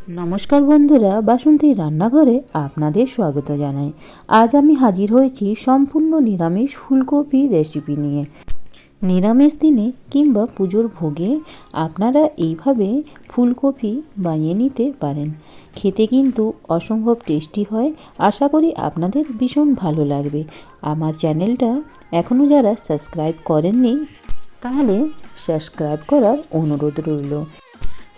নমস্কার বন্ধুরা, বাসন্তী রান্নাঘরে আপনাদের স্বাগত জানাই। আজ আমি হাজির হয়েছি সম্পূর্ণ নিরামিষ ফুলকপি রেসিপি নিয়ে। নিরামিষ দিনে কিংবা পুজোর ভোগে আপনারা এইভাবে ফুলকপি বানিয়ে নিতে পারেন। খেতে কিন্তু অসম্ভব টেস্টি হয়। আশা করি আপনাদের ভীষণ ভালো লাগবে। আমার চ্যানেলটা এখনও যারা সাবস্ক্রাইব করেননি তাহলে সাবস্ক্রাইব করার অনুরোধ রইল।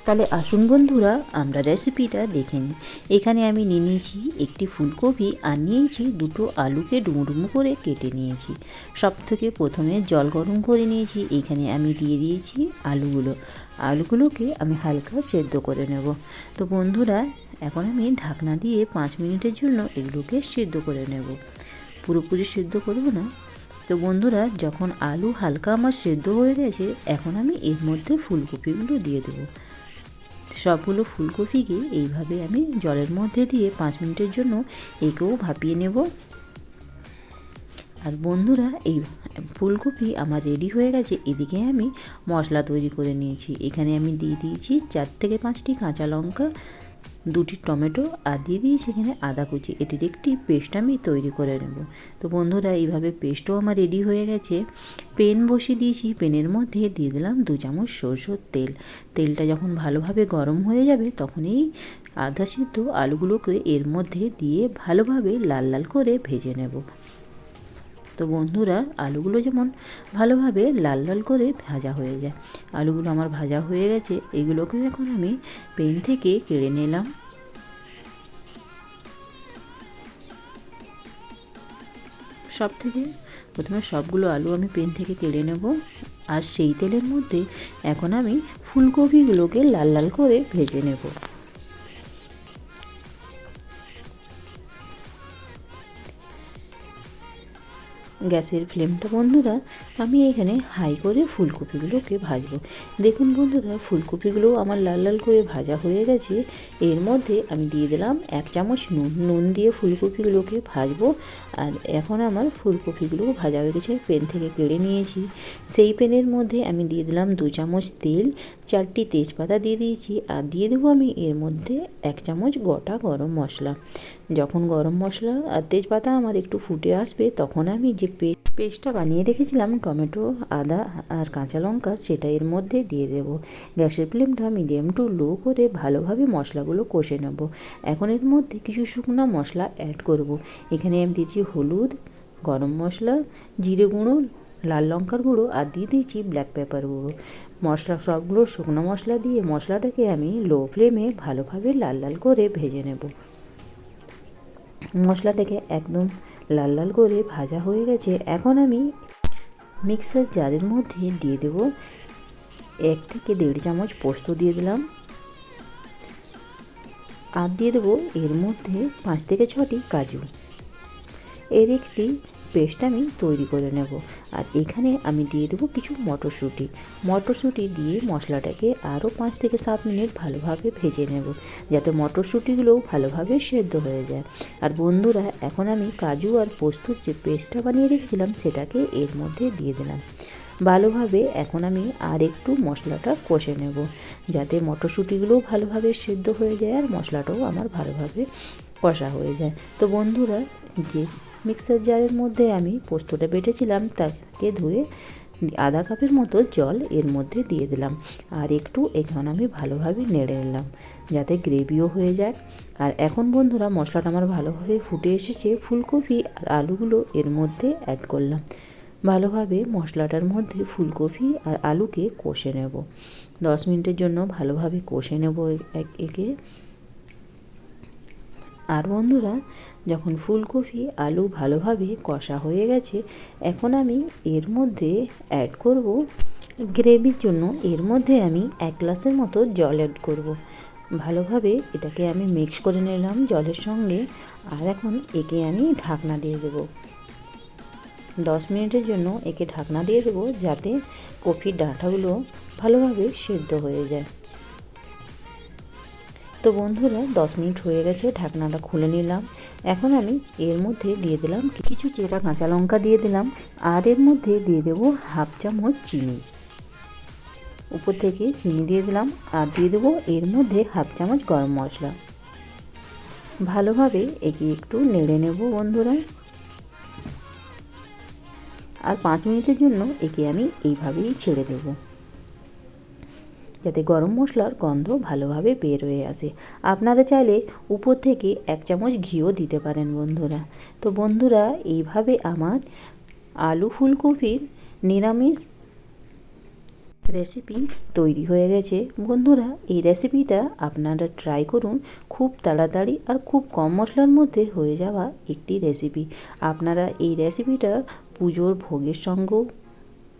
তাহলে আসুন বন্ধুরা, আমরা রেসিপিটা দেখে নিই। এখানে আমি নিয়ে নিয়েছি একটি ফুলকপি আর নিয়েছি দুটো আলুকে ডুমো ডুমো করে কেটে নিয়েছি। সব থেকে প্রথমে জল গরম করে নিয়েছি। এখানে আমি দিয়ে দিয়েছি আলুগুলোকে আমি হালকা সেদ্ধ করে নেব। তো বন্ধুরা, এখন আমি ঢাকনা দিয়ে 5 মিনিটের জন্য এগুলোকে সেদ্ধ করে নেব। পুরোপুরি সেদ্ধ করব না। তো বন্ধুরা, যখন আলু হালকা আমার সেদ্ধ হয়ে গেছে, এখন আমি এর মধ্যে ফুলকপিগুলো দিয়ে দেবো। সবগুলো ফুলকপিকে এইভাবে আমি জলের মধ্যে দিয়ে 5 মিনিটের জন্য একেও ভাপিয়ে নেব। আর বন্ধুরা, এই ফুলকপি আমার রেডি হয়ে গেছে। এদিকে আমি মশলা তৈরি করে নিয়েছি। এখানে আমি দিয়ে দিয়েছি 4 থেকে 5টি কাঁচা লঙ্কা, 2টি টমেটো আর দিয়ে দিয়েছি এখানে আদা কুচি। এটির একটি পেস্ট আমি তৈরি করে নেব। তো বন্ধুরা, এইভাবে পেস্টও আমার রেডি হয়ে গেছে। পেন বসিয়ে দিয়েছি। পেনের মধ্যে দিয়ে দিলাম 2 চামচ সরষের তেল। তেলটা যখন ভালোভাবে গরম হয়ে যাবে, তখন এই আধা সিদ্ধ আলুগুলোকে এর মধ্যে দিয়ে ভালোভাবে লাল লাল করে ভেজে নেব। তো বন্ধুরা, আলুগুলো যেমন ভালোভাবে লাল লাল করে ভাজা হয়ে যায়। আলুগুলো আমার ভাজা হয়ে গেছে। এগুলোকে এখন আমি পেন থেকে কেড়ে নিলাম। প্রথমে সবগুলো আলু আমি পেন থেকে কেড়ে নেব। আর সেই তেলের মধ্যে এখন আমি ফুলকপিগুলোকে লাল লাল করে ভেজে নেব। গ্যাসের ফ্লেমটা বন্ধুরা আমি এখানে হাই করে ফুলকপিগুলোকে ভাজবো। দেখুন বন্ধুরা, ফুলকপিগুলো আমার লাল লাল করে ভাজা হয়ে গেছে। এর মধ্যে আমি দিয়ে দিলাম 1 চামচ নুন দিয়ে ফুলকপিগুলোকে ভাজবো। আর এখন আমার ফুলকপিগুলো ভাজা হয়ে গেছে। পেন থেকে কেড়ে নিয়েছি। সেই পেনের মধ্যে আমি দিয়ে দিলাম 2 চামচ তেল, 4টি তেজপাতা দিয়ে দিয়েছি। আর দিয়ে দেবো আমি এর মধ্যে 1 চামচ গোটা গরম মশলা। যখন গরম মশলা আর তেজপাতা আমার একটু ফুটে আসবে, তখন আমি যে পেস্টটা বানিয়ে রেখেছিলাম টমেটো, আদা আর কাঁচা লঙ্কা, সেটা এর মধ্যে দিয়ে দেব। গ্যাসের ফ্লেমটা মিডিয়াম টু লো করে ভালোভাবে মশলাগুলো কষে নেব। এখন এর মধ্যে কিছু শুকনো মশলা অ্যাড করব। এখানে আমি দিয়েছি হলুদ, গরম মশলা, জিরে গুঁড়ো, লাল লঙ্কার গুঁড়ো আর দিয়ে দিয়েছি ব্ল্যাক পেপার গুঁড়ো। মশলা সবগুলো শুকনো মশলা দিয়ে মশলাটাকে আমি লো ফ্লেমে ভালোভাবে লাল লাল করে ভেজে নেব। মশলাটাকে একদম লাল লাল করে ভাজা হয়ে গেছে। এখন আমি মিক্সার জারের মধ্যে দিয়ে দেব 1 থেকে 1.5 চামচ পোস্ত দিয়ে দিলাম। আর দিয়ে দেবো এর মধ্যে 5 থেকে 6টি কাজু। এর একটি পেস্ট আমি তৈরি করে নেব। আর এখানে আমি দিয়ে দেবো কিছু মটরশুঁটি দিয়ে মশলাটাকে আরও 5 থেকে 7 মিনিট ভালোভাবে ভেজে নেব, যাতে মটরশুঁটিগুলোও ভালোভাবে সেদ্ধ হয়ে যায়। আর বন্ধুরা, এখন আমি কাজু আর পোস্তর যে পেস্টটা বানিয়ে রেখেছিলাম সেটাকে এর মধ্যে দিয়ে দিলাম। ভালোভাবে এখন আমি আর একটু মশলাটা কষে নেব, যাতে মটরশুঁটিগুলোও ভালোভাবে সেদ্ধ হয়ে যায় আর মশলাটাও আমার ভালোভাবে কষা হয়ে যায়। তো বন্ধুরা, যে মিক্সার জারের মধ্যে আমি পোস্তটা বেটেছিলাম তাকে ধুয়ে আধা কাপের মতো জল এর মধ্যে দিয়ে দিলাম। আর একটু এখন আমি ভালোভাবে নেড়ে নিলাম, যাতে গ্রেভিও হয়ে যায়। আর এখন বন্ধুরা, মশলাটা আমার ভালোভাবে ফুটে এসেছে। ফুলকপি আর আলুগুলো এর মধ্যে অ্যাড করলাম। ভালোভাবে মশলাটার মধ্যে ফুলকপি আর আলুকে কষে নেব। 10 মিনিটের জন্য ভালোভাবে কষে নেব একে। আর বন্ধুরা, যখন ফুলকপি আলু ভালোভাবে কষা হয়ে গেছে, এখন আমি এর মধ্যে অ্যাড করব গ্রেভির জন্য। এর মধ্যে আমি 1 গ্লাসের মতো জল অ্যাড করব। ভালোভাবে এটাকে আমি মিক্স করে নিলাম জলের সঙ্গে। আর এখন একে আমি ঢাকনা দিয়ে দেব। 10 মিনিটের জন্য একে ঢাকনা দিয়ে দেবো, যাতে কপির ডাঁটাগুলো ভালোভাবে সেদ্ধ হয়ে যায়। তো বন্ধুরা, 10 মিনিট হয়ে গেছে, ঢাকনাটা খুলে নিলাম। এখন আমি এর মধ্যে দিয়ে দিলাম কিছু চেরা কাঁচা লঙ্কা দিয়ে দিলাম। আর এর মধ্যে দিয়ে দেবো 1/2 চামচ চিনি। উপর থেকে চিনি দিয়ে দিলাম আর দিয়ে দেবো এর মধ্যে হাফ চামচ গরম মশলা। ভালোভাবে একে একটু নেড়ে নেব বন্ধুরা। আর 5 মিনিটের জন্য একে আমি এইভাবেই ছেড়ে দেব, যাতে গরম মশলার গন্ধ ভালোভাবে বের হয়ে আসে। আপনারা চাইলে উপর থেকে 1 চামচ ঘিও দিতে পারেন বন্ধুরা। তো বন্ধুরা, এইভাবে আমার আলু ফুলকপির নিরামিষ রেসিপি তৈরি হয়ে গেছে বন্ধুরা। এই রেসিপিটা আপনারা ট্রাই করুন, খুব তাড়াতাড়ি আর খুব কম মশলার মধ্যে হয়ে যাওয়া একটি রেসিপি। আপনারা এই রেসিপিটা পুজোর ভোগের সঙ্গেও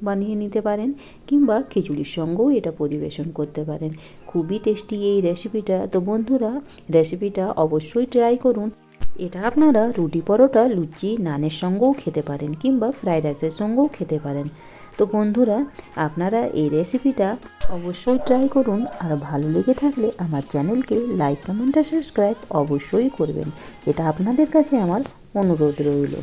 বানিয়ে নিতে পারেন কিংবা খিচুড়ির সঙ্গেও এটা পরিবেশন করতে পারেন। খুবই টেস্টি এই রেসিপিটা। তো বন্ধুরা, রেসিপিটা অবশ্যই ট্রাই করুন। এটা আপনারা রুটি, পরোটা, লুচি, নানের সঙ্গেও খেতে পারেন কিংবা ফ্রাইড রাইসের সঙ্গেও খেতে পারেন। তো বন্ধুরা, আপনারা এই রেসিপিটা অবশ্যই ট্রাই করুন। আর ভালো লেগে থাকলে আমার চ্যানেলকে লাইক, কমেন্ট আর সাবস্ক্রাইব অবশ্যই করবেন। এটা আপনাদের কাছে আমার অনুরোধ রইল।